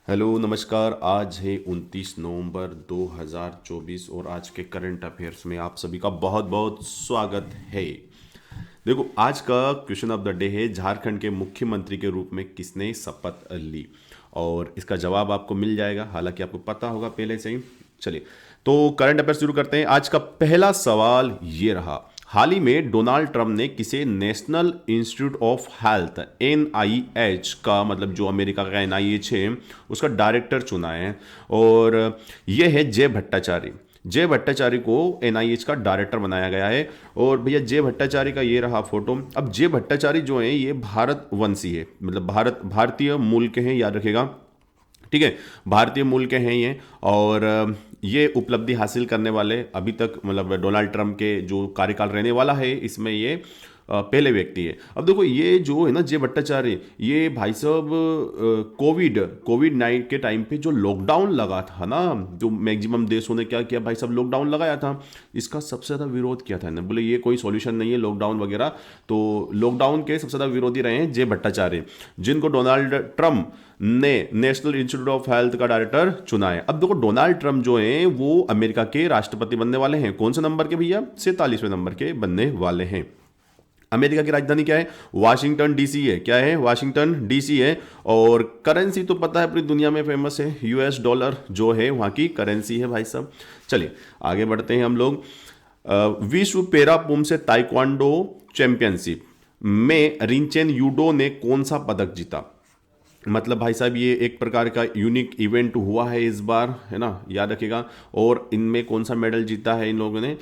Hello नमस्कार। आज है 29 नवंबर 2024 और आज के करंट अफेयर्स में आप सभी का बहुत बहुत स्वागत है। देखो, आज का क्वेश्चन ऑफ द डे है, झारखंड के मुख्यमंत्री के रूप में किसने शपथ ली। और इसका जवाब आपको मिल जाएगा, हालांकि आपको पता होगा पहले से ही। चलिए, तो करंट अफेयर शुरू करते हैं। आज का पहला सवाल ये रहा, हाल ही में डोनाल्ड ट्रंप ने किसे national institute of health NIH का, मतलब जो अमेरिका का NIH है, उसका डायरेक्टर चुना है। और ये है जय भट्टाचार्य। जय भट्टाचार्य को NIH का डायरेक्टर बनाया गया है। और भैया जय भट्टाचार्य का ये रहा फोटो। अब जय भट्टाचार्य जो है ये भारतवंशी है, मतलब भारतीय मूल के हैं, याद रखिएगा। ठीक है, भारतीय मूल के हैं ये। और ये उपलब्धि हासिल करने वाले अभी तक, मतलब डोनाल्ड ट्रंप के जो कार्यकाल रहने वाला है, इसमें ये पहले व्यक्ति है। अब देखो, ये जो है ना जय भट्टाचार्य, ये भाई साहब कोविड 9 के टाइम पे जो लॉकडाउन लगा था ना, जो मैक्सिमम देशों ने क्या किया भाई साहब, लॉकडाउन लगाया था। इसका सबसे ज़्यादा विरोध किया था ना, बोले ये कोई सॉल्यूशन नहीं है लॉकडाउन वगैरह। तो लॉकडाउन के सबसे ज़्यादा विरोधी रहे हैं जय भट्टाचार्य, जिनको डोनाल्ड ट्रंप ने नेशनल इंस्टीट्यूट ऑफ हेल्थ का डायरेक्टर चुना है। अब देखो, डोनाल्ड ट्रंप जो है वो अमेरिका के राष्ट्रपति बनने वाले हैं। कौन से नंबर के भैया? 47वें नंबर के बनने वाले हैं। अमेरिका की राजधानी क्या है? वाशिंगटन डीसी है। क्या है? वाशिंगटन डीसी है। और करेंसी तो पता है पूरी दुनिया में फेमस है, US डॉलर जो है वहां की करेंसी है भाई साहब। चलिए आगे बढ़ते हैं हम लोग। विश्व पेरा पुमसे ताइक्वांडो चैंपियनशिप में रिंचेन यूडो ने कौन सा पदक जीता? मतलब भाई साहब ये एक प्रकार का यूनिक इवेंट हुआ है इस बार, है ना, याद रखिएगा। और इनमें कौन सा मेडल जीता है इन लोगों ने?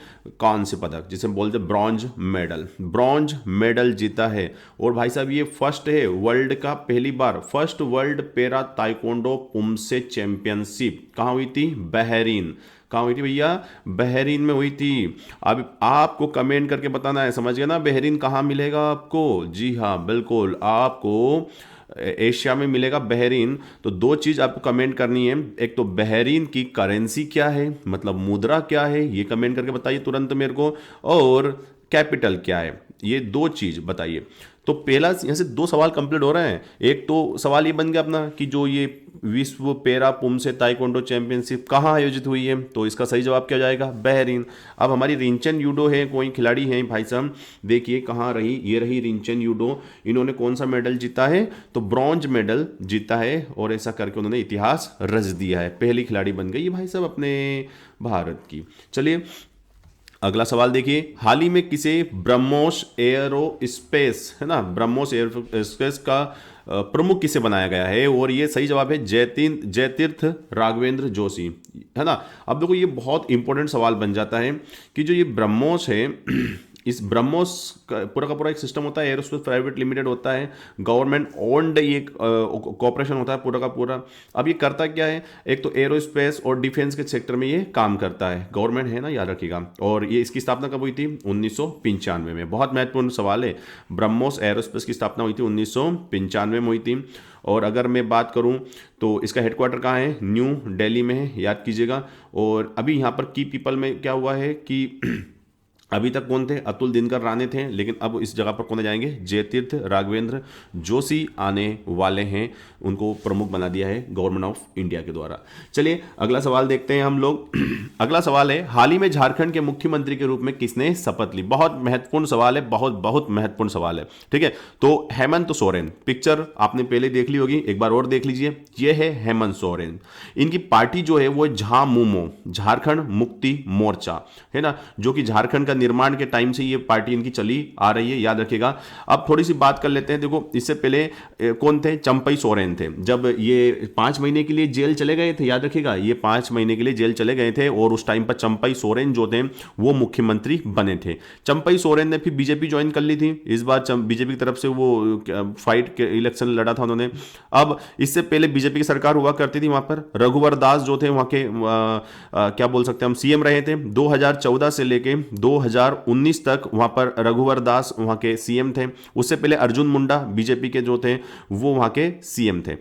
कांस्य पदक, जिसे बोलते हैं ब्रॉन्ज मेडल। ब्रॉन्ज मेडल जीता है। और भाई साहब ये फर्स्ट है वर्ल्ड का, पहली बार फर्स्ट वर्ल्ड पेरा ताइक्वांडो पुमसे चैंपियनशिप कहाँ हुई थी? बहरीन। कहाँ हुई थी भैया? बहरीन में हुई थी। अब आपको कमेंट करके बताना है, समझ गए ना, बहरीन कहाँ मिलेगा आपको? जी हाँ, बिल्कुल आपको एशिया में मिलेगा बहरीन। तो दो चीज आपको कमेंट करनी है, एक तो बहरीन की करेंसी क्या है, मतलब मुद्रा क्या है, ये कमेंट करके बताइए तुरंत मेरे को। और कैपिटल क्या है, ये दो चीज बताइए। तो पहला, यहां से दो सवाल कंप्लीट हो रहे हैं। एक तो सवाल ये बन गया अपना कि जो ये विश्व पेरा पुमसे ताइक्वांडो चैंपियनशिप कहाँ आयोजित हुई है, तो इसका सही जवाब क्या हो जाएगा? बहरीन। अब हमारी रिंचन यूडो है, कोई खिलाड़ी हैं भाई साहब, देखिए कहाँ रही, ये रही रिंचन यूडो। इन्होंने कौन सा मेडल जीता है? तो ब्रॉन्ज मेडल जीता है। और ऐसा करके उन्होंने इतिहास रच दिया है, पहली खिलाड़ी बन गई ये भाई साहब अपने भारत की। चलिए अगला सवाल देखिए, हाल ही में किसे ब्रह्मोस एयरोस्पेस, है ना, ब्रह्मोस एयरोस्पेस का प्रमुख किसे बनाया गया है? और ये सही जवाब है जयतीर्थ राघवेंद्र जोशी, है ना। अब देखो, ये बहुत इंपॉर्टेंट सवाल बन जाता है कि जो ये ब्रह्मोस है इस ब्रह्मोस का पूरा एक सिस्टम होता है, एयरोस्पेस प्राइवेट लिमिटेड होता है, गवर्नमेंट ओन्ड ये कॉर्पोरेशन होता है पूरा का पूरा। अब ये करता क्या है? एक तो एरोस्पेस और डिफेंस के सेक्टर में ये काम करता है, गवर्नमेंट है ना, याद रखिएगा। और ये इसकी स्थापना कब हुई थी? 1995 में। बहुत महत्वपूर्ण सवाल है। ब्रह्मोस एरोस्पेस की स्थापना हुई थी 1995 में हुई थी। और अगर मैं बात करूं तो इसका हेडक्वार्टर कहाँ है? न्यू दिल्ली में है, याद कीजिएगा। और अभी यहाँ पर की पीपल में क्या हुआ है कि अभी तक कौन थे? अतुल दिनकर राणे थे, लेकिन अब इस जगह पर कौन जाएंगे? जयतीर्थ राघवेंद्र जोशी आने वाले हैं। उनको प्रमुख बना दिया है गवर्नमेंट ऑफ इंडिया के द्वारा। चलिए अगला सवाल देखते हैं हम लोग। अगला सवाल है, हाल ही में झारखंड के मुख्यमंत्री के रूप में किसने शपथ ली? बहुत महत्वपूर्ण सवाल है, बहुत बहुत महत्वपूर्ण सवाल है। ठीक है, तो हेमंत सोरेन, पिक्चर आपने पहले देख ली होगी, एक बार और देख लीजिए। ये है हेमंत सोरेन। इनकी पार्टी जो है वो झामुमो, झारखंड मुक्ति मोर्चा, है ना, जो कि झारखंड का निर्माण के टाइम से ये पार्टी इनकी चली आ रही है, याद रखिएगा। अब थोड़ी सी बात कर लेते हैं। देखो, इससे पहले कौन थे? चंपई सोरेन थे। जब ये 5 महीने के लिए जेल चले गए थे, याद रखिएगा, ये 5 महीने के लिए जेल चले गए थे। और उस टाइम पर चंपई सोरेन जो थे वो मुख्यमंत्री बने थे। चंपई सोरेन ने फिर बीजेपी ज्वाइन कर ली थी। इस बार बीजेपी की तरफ से वो फाइट के इलेक्शन लड़ा था उन्होंने। अब इससे पहले बीजेपी की सरकार हुआ करती थी, वहां पर रघुवर दास जो थे वहां के क्या बोल सकते हैं हम, सीएम रहे थे। 2014 से लेके 2019 तक वहां पर रघुवर दास वहां के सीएम थे। उससे पहले अर्जुन मुंडा बीजेपी के जो थे वो वहां के सीएम थे।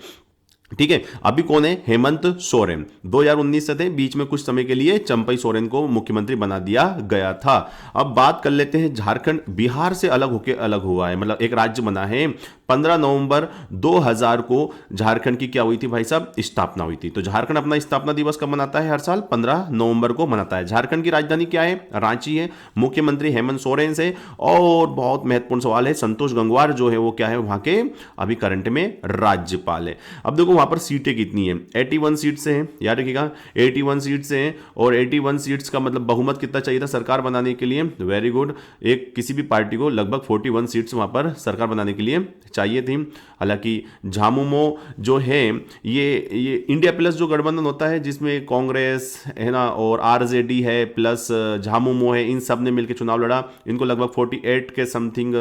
ठीक है। अभी कौन है? हेमंत सोरेन 2019 से थे, बीच में कुछ समय के लिए चंपई सोरेन को मुख्यमंत्री बना दिया गया था। अब बात कर लेते हैं झारखंड बिहार से अलग होकर अलग हुआ है, मतलब एक राज्य बना है। 15 नवंबर 2000 को झारखंड की क्या हुई थी भाई साहब? स्थापना हुई थी। तो झारखंड अपना स्थापना दिवस कब मनाता है? हर साल 15 नवंबर को मनाता है। झारखंड की राजधानी क्या है? रांची है। मुख्यमंत्री हेमंत सोरेन से। और बहुत महत्वपूर्ण सवाल है, संतोष गंगवार जो है वो क्या है वहां के अभी करंट में राज्यपाल है। अब देखो वहां पर सीटें कितनी है? 81 सीट से हैं, याद रखिएगा 81 सीट से हैं। और 81 सीट्स का मतलब बहुमत कितना चाहिए था सरकार बनाने के लिए? वेरी गुड, एक किसी भी पार्टी को लगभग 41 सीट्स वहां पर सरकार बनाने के लिए चाहिए थी। हालांकि झामुमो जो है ये इंडिया प्लस जो गठबंधन होता है जिसमें कांग्रेस है ना और आरजेडी है प्लस झामुमो है, इन सब ने मिलकर चुनाव लड़ा। इनको लगभग 48 के समथिंग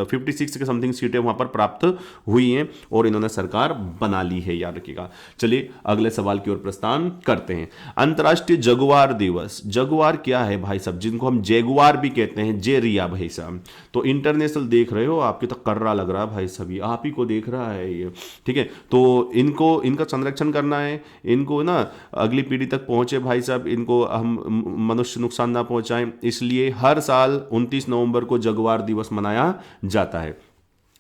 56 के समथिंग सीटें वहां पर प्राप्त हुई हैं और इन्होंने सरकार बना ली है, याद रखिएगा। चलिए अगले सवाल की ओर प्रस्थान करते हैं। अंतर्राष्ट्रीय जगुआर दिवस। जगुआर क्या है भाई साहब? जिनको हम जेगुआर भी कहते हैं, जेरिया भाई साहब। तो इंटरनेशनल देख रहे हो, आपके तो कर्रा लग रहा है भाई साहब, आप ही को देख रहा है ये, ठीक है। तो इनको इनका संरक्षण करना है, इनको ना अगली पीढ़ी तक पहुंचे भाई साहब, इनको हम मनुष्य नुकसान ना पहुंचाएं, इसलिए हर साल 29 नवंबर को जगुआर दिवस मनाया जाता है।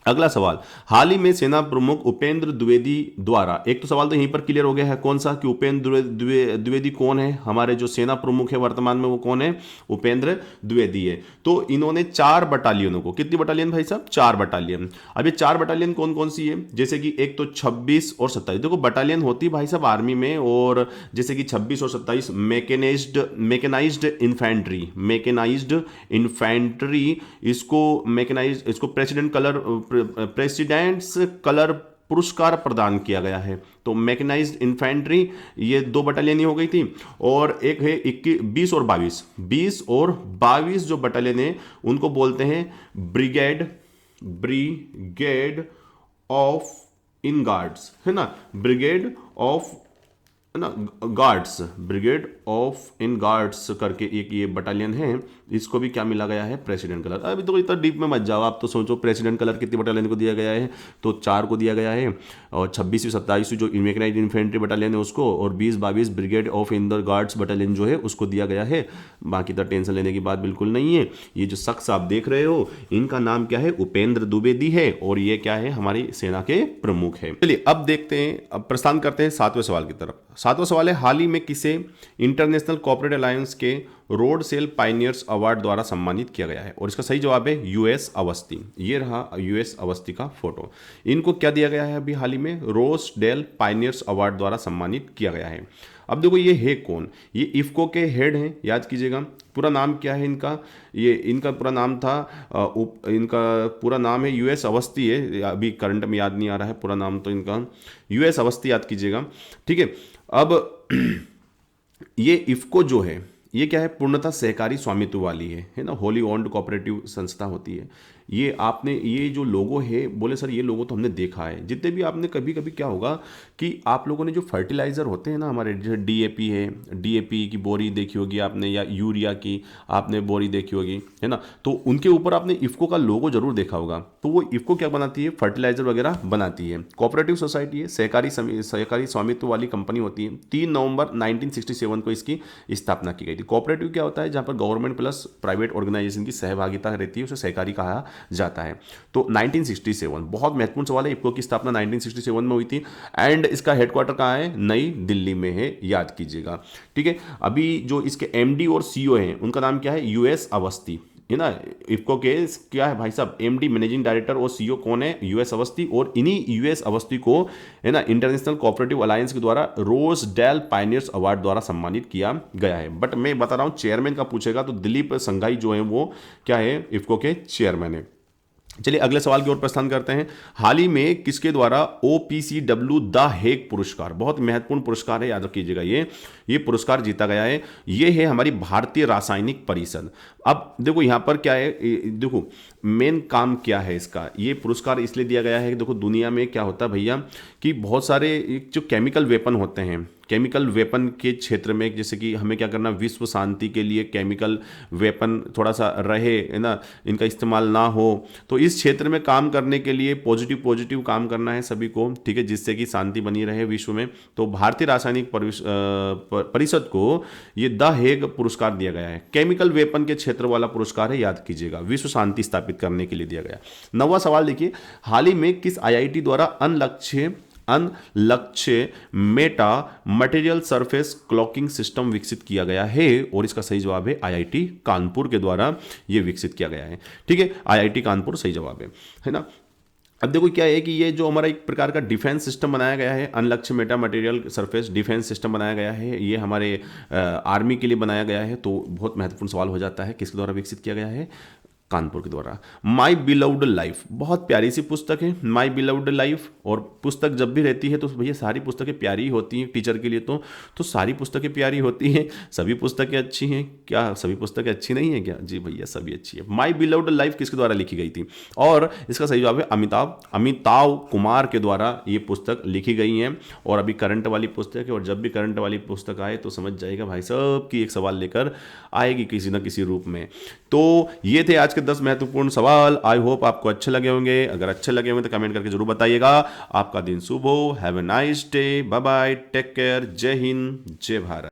अगला सवाल, हाल ही में सेना प्रमुख उपेंद्र द्विवेदी द्वारा, एक तो सवाल तो यहीं पर क्लियर हो गया है, कौन सा? कि उपेंद्र द्विवेदी कौन है? हमारे जो सेना प्रमुख है वर्तमान में वो कौन है? उपेंद्र द्विवेदी है। तो इन्होंने 4 बटालियनों को, कितनी बटालियन भाई साहब? 4 बटालियन। अब ये 4 बटालियन कौन कौन सी है? जैसे कि एक तो 26 और 27, देखो बटालियन होती है भाई साहब आर्मी में, और जैसे कि 26 और 27 मैकेनाइज्ड इन्फेंट्री, इसको प्रेसिडेंट्स कलर पुरस्कार प्रदान किया गया है। तो मैकेनाइज्ड इन्फेंट्री ये 2 बटालियन ही हो गई थी। और एक है 20 और 22 जो बटालियन है उनको बोलते हैं ब्रिगेड ऑफ इन गार्ड्स, है ना, ब्रिगेड ऑफ है ना guards, brigade of in guards करके एक ये बटालियन है, इसको भी क्या मिला गया है? President colour. अभी तो इतना डीप में मत जाओ, आप तो सोचो प्रेसिडेंट कलर कितनी बटालियन को दिया गया है? तो 4 को दिया गया है। और 26वीं 27वीं जो मैकेनाइज्ड इन्फेंट्री बटालियन है उसको, और 20-22 brigade of in the guards battalion जो है उसको दिया गया है। बाकी तो टेंशन लेने की बात बिल्कुल नहीं है। ये जो शख्स आप देख रहे हो इनका नाम क्या है? उपेंद्र द्विवेदी है, और ये क्या है? हमारी सेना के प्रमुख है। चलिए अब देखते हैं, अब प्रस्थान करते हैं 7वें सवाल की तरफ। 7वां सवाल है, हाल ही में किसे इंटरनेशनल कॉर्पोरेट अलायंस के रोड सेल पाइनियर्स अवार्ड द्वारा सम्मानित किया गया है? और इसका सही जवाब है यूएस अवस्थी। ये रहा यूएस अवस्थी का फोटो। इनको क्या दिया गया है अभी हाल ही में? रोड डेल पाइनियर्स अवार्ड द्वारा सम्मानित किया गया है। अब देखो ये है कौन? ये इफ्को के हेड हैं, याद कीजिएगा। पूरा नाम क्या है इनका? ये इनका पूरा नाम था इनका पूरा नाम है यूएस अवस्थी है, अभी करंट में याद नहीं आ रहा है पूरा नाम, तो इनका यूएस अवस्थी याद कीजिएगा, ठीक है। अब ये इफ्को जो है ये क्या है? पूर्णतः सहकारी स्वामित्व वाली है ना, होली ओन्ड कोऑपरेटिव संस्था होती है। ये आपने ये जो लोगो है, बोले सर ये लोगो तो हमने देखा है, जितने भी आपने कभी कभी क्या होगा कि आप लोगों ने जो फर्टिलाइज़र होते हैं ना हमारे, जैसे डीएपी है, डीएपी की बोरी देखी होगी आपने, या यूरिया की आपने बोरी देखी होगी, है ना, तो उनके ऊपर आपने इफ्को का लोगो जरूर देखा होगा। तो वो इफ्को क्या बनाती है? फर्टिलाइजर वगैरह बनाती है। कोऑपरेटिव सोसाइटी है, सहकारी स्वामित्व वाली कंपनी होती है। 3 नवंबर 1967 को इसकी स्थापना की गई थी। कोऑपरेटिव क्या होता है? जहां पर गवर्नमेंट प्लस प्राइवेट ऑर्गेनाइजेशन की सहभागिता रहती है, उसे सहकारी कहा जाता है। तो 1967 बहुत महत्वपूर्ण सवाल है। इफ्को की स्थापना 1967 में हुई थी, एंड इसका हेडक्वार्टर कहाँ है? नई दिल्ली में है, याद कीजिएगा, ठीक है। अभी जो इसके एमडी और सीईओ हैं उनका नाम क्या है? यूएस अवस्थी, है ना। इफ्को के क्या है भाई साहब? एमडी मैनेजिंग डायरेक्टर और सीईओ कौन है? यूएस अवस्थी। और इन्हीं यूएस अवस्थी को है ना इंटरनेशनल कोऑपरेटिव अलायंस के द्वारा रोज डेल पाइनियर्स अवार्ड द्वारा सम्मानित किया गया है। बट मैं बता रहा हूं, चेयरमैन का पूछेगा तो दिलीप संघाई जो है वो क्या है? इफ्को के चेयरमैन है। चलिए अगले सवाल की ओर प्रस्थान करते हैं। हाल ही में किसके द्वारा ओपीसीडब्ल्यू द हेग पुरस्कार, बहुत महत्वपूर्ण पुरस्कार है, याद रखिएगा, ये पुरस्कार जीता गया है। ये है हमारी भारतीय रासायनिक परिषद। अब देखो यहां पर क्या है, देखो मेन काम क्या है इसका, ये पुरस्कार इसलिए दिया गया है कि देखो दुनिया में क्या होता है भैया कि बहुत सारे जो केमिकल वेपन होते हैं, केमिकल वेपन के क्षेत्र में जैसे कि हमें क्या करना, विश्व शांति के लिए केमिकल वेपन थोड़ा सा रहे, है ना, इनका इस्तेमाल ना हो, तो इस क्षेत्र में काम करने के लिए पॉजिटिव पॉजिटिव काम करना है सभी को, ठीक है, जिससे कि शांति बनी रहे विश्व में। तो भारतीय रासायनिक परिषद को ये द हेग पुरस्कार दिया गया है, केमिकल वेपन के क्षेत्र वाला पुरस्कार है, याद कीजिएगा, विश्व शांति स्थापित करने के लिए दिया गया। 9वां सवाल देखिए, हाल ही में किस आईआईटी द्वारा Anlakshya meta material surface cloaking system विकसित किया गया है? और इसका सही जवाब है आईआईटी कानपुर के द्वारा यह विकसित किया गया है, ठीक है, आईआईटी कानपुर सही जवाब है ना। अब देखो क्या है कि ये जो हमारा एक प्रकार का डिफेंस सिस्टम बनाया गया है, Anlakshya meta material surface defence system बनाया गया है, ये हमारे आर्मी के लिए बनाया गया है। तो बहुत महत्वपूर्ण सवाल हो जाता है, किसके द्वारा विकसित किया गया है? कानपुर के द्वारा। माई बिलव्ड लाइफ बहुत प्यारी सी पुस्तक है, माई बिलव्ड लाइफ। और पुस्तक जब भी रहती है तो भैया सारी पुस्तकें प्यारी होती हैं टीचर के लिए, तो सारी पुस्तकें प्यारी होती हैं, सभी पुस्तकें अच्छी हैं क्या? सभी पुस्तकें अच्छी नहीं है क्या? जी भैया सभी अच्छी है। माई बिलव्ड लाइफ किसके द्वारा लिखी गई थी? और इसका सही जवाब है अमिताभ कुमार के द्वारा ये पुस्तक लिखी गई है। और अभी करंट वाली पुस्तक है, और जब भी करंट वाली पुस्तक आए तो समझ जाएगा भाई साहब कि एक सवाल लेकर आएगी किसी ना किसी रूप में। तो ये थे आज के 10 महत्वपूर्ण सवाल। आई होप आपको अच्छे लगे होंगे, अगर अच्छे लगे होंगे तो कमेंट करके जरूर बताइएगा। आपका दिन शुभ हो, have a nice day, bye bye, take care, जय हिंद, जय भारत।